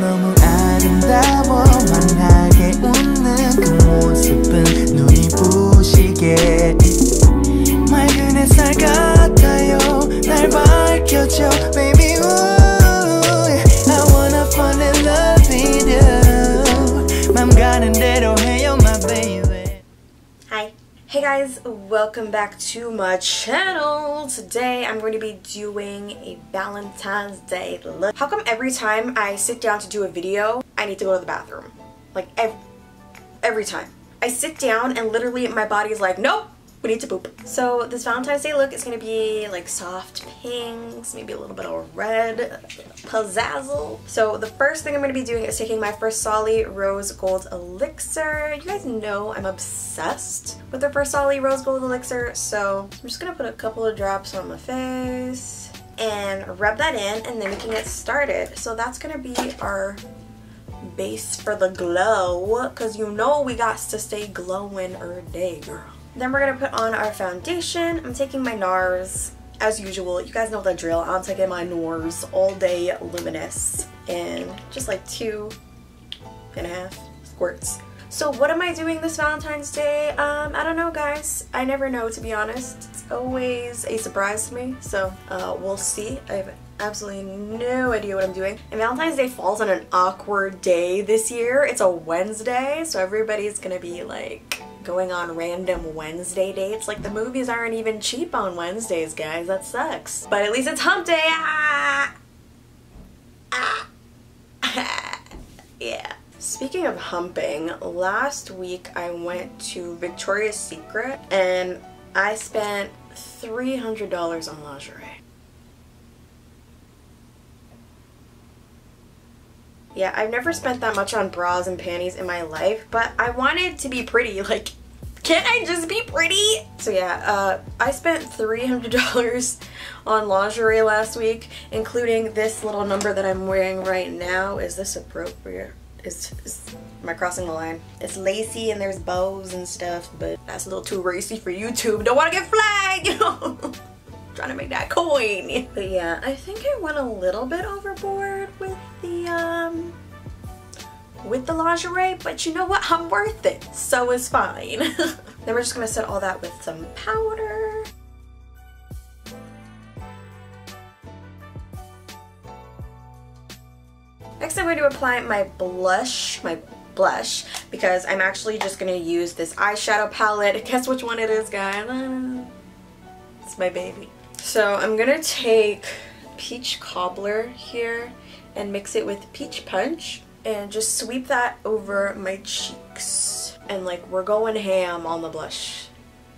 너무 아름다워 환하게 웃는 그 모습은 눈이 부시게 맑은 햇살 같아요 날 밝혀줘 baby ooh I wanna fall in love with you 맘 가는 대로 해요 my baby. Hi. Hey guys, welcome back to my channel. Today I'm going to be doing a Valentine's Day look. How come every time I sit down to do a video, I need to go to the bathroom? Like every time. I sit down and literally my body's like, nope, we need to poop. So this Valentine's Day look is going to be like soft pinks, maybe a little bit of red, pizzazzle. So the first thing I'm going to be doing is taking my Versali Rose Gold Elixir. You guys know I'm obsessed with the Versali Rose Gold Elixir, so I'm just going to put a couple of drops on my face and rub that in, and then we can get started. So that's going to be our base for the glow, because you know we got to stay glowing every day, girl. Then we're going to put on our foundation. I'm taking my NARS, as usual. You guys know the drill. I'm taking my NARS All Day Luminous in just like 2.5 squirts. So what am I doing this Valentine's Day? I don't know, guys. I never know, to be honest. It's always a surprise to me, so we'll see. I have absolutely no idea what I'm doing. And Valentine's Day falls on an awkward day this year. It's a Wednesday, so everybody's gonna be like going on random Wednesday dates. Like, the movies aren't even cheap on Wednesdays, guys. That sucks. But at least it's hump day. Yeah. Speaking of humping, last week I went to Victoria's Secret and I spent $300 on lingerie. Yeah, I've never spent that much on bras and panties in my life, but I wanted to be pretty. Like, can't I just be pretty? So yeah, I spent $300 on lingerie last week, including this little number that I'm wearing right now. Is this appropriate? Am I crossing the line? It's lacy and there's bows and stuff, but that's a little too racy for YouTube. Don't want to get flagged, you know? Trying to make that coin. But yeah, I think I went a little bit overboard with the lingerie, but you know what? I'm worth it, so it's fine. Then we're just gonna set all that with some powder. Next, I'm going to apply my blush, because I'm actually just gonna use this eyeshadow palette. Guess which one it is, guys? It's my baby. So I'm gonna take Peach Cobbler here and mix it with Peach Punch and just sweep that over my cheeks. And like, we're going ham on the blush.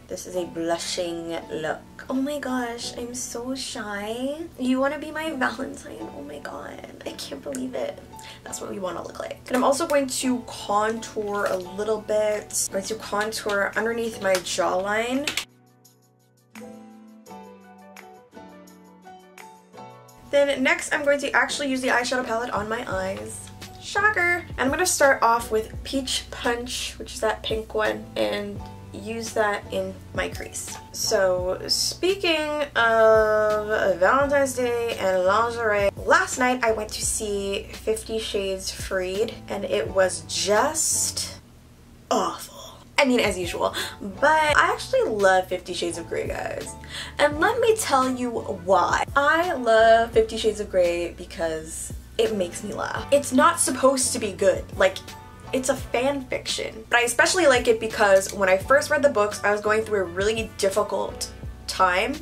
This is a blushing look. Oh my gosh, I'm so shy. You want to be my Valentine? Oh my god, I can't believe it. That's what we want to look like. And I'm also going to contour a little bit. I'm going to contour underneath my jawline. Then next, I'm going to actually use the eyeshadow palette on my eyes. Shocker! And I'm going to start off with Peach Punch, which is that pink one, and use that in my crease. So speaking of Valentine's Day and lingerie, last night I went to see 50 Shades Freed, and it was just awful. I mean, as usual, but I actually love 50 Shades of Grey, guys. And let me tell you why. I love 50 Shades of Grey because it makes me laugh. It's not supposed to be good. Like, it's a fan fiction. But I especially like it because when I first read the books, I was going through a really difficult time,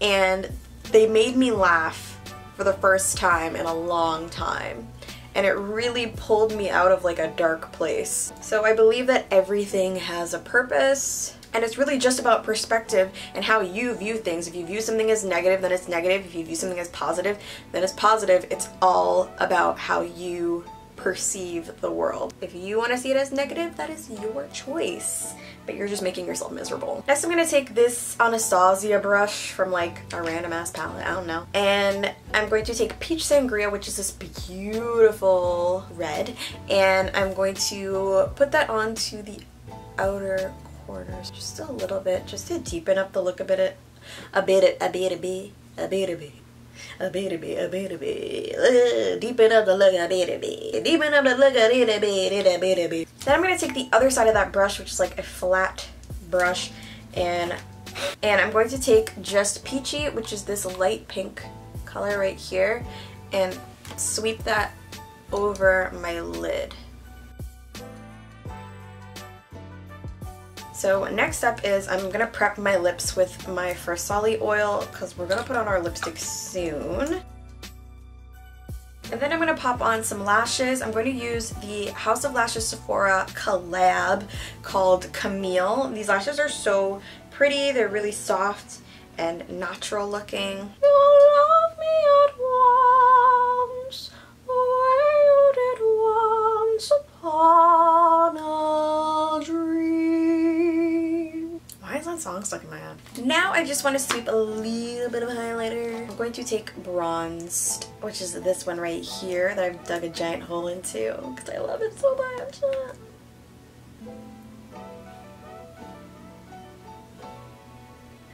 and they made me laugh for the first time in a long time. And it really pulled me out of like a dark place. So I believe that everything has a purpose, and it's really just about perspective and how you view things. If you view something as negative, then it's negative. If you view something as positive, then it's positive. It's all about how you perceive the world. If you want to see it as negative, that is your choice, but you're just making yourself miserable. Next, I'm going to take this Anastasia brush from like a random ass palette, I don't know, and I'm going to take Peach Sangria, which is this beautiful red, and I'm going to put that onto the outer corners just a little bit, just to deepen up the look a bit. A bitty bit, a bitty bit. Deepen up the look, a bitty bit. Deepen up the look, a bitty bit, a bitty bit. Then I'm going to take the other side of that brush, which is like a flat brush, and I'm going to take just Peachy, which is this light pink color right here, and sweep that over my lid. So next up is I'm gonna prep my lips with my Versali oil because we're gonna put on our lipstick soon. And then I'm gonna pop on some lashes. I'm going to use the House of Lashes Sephora collab called Camille. These lashes are so pretty. They're really soft and natural looking. You love me at once, the way you did once upon a dream. Why is that song stuck in my head? Now I just want to sweep a little bit of highlighter. I'm going to take Bronzed, which is this one right here that I've dug a giant hole into because I love it so much.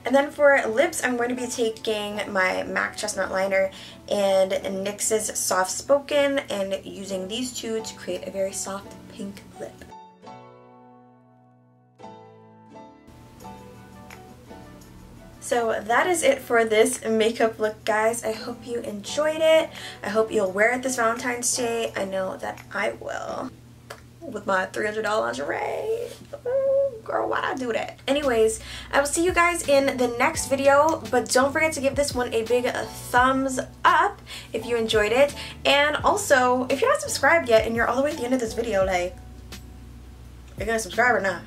And then for lips, I'm going to be taking my MAC Chestnut Liner and NYX's Soft Spoken and using these two to create a very soft pink lip. So that is it for this makeup look, guys. I hope you enjoyed it. I hope you'll wear it this Valentine's Day. I know that I will. With my $300 lingerie. Ooh, girl, why'd I do that? Anyways, I will see you guys in the next video, but don't forget to give this one a big thumbs up if you enjoyed it. And also, if you're not subscribed yet and you're all the way at the end of this video, like, you're gonna subscribe or not?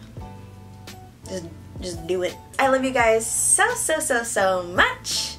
Just do it. I love you guys so much.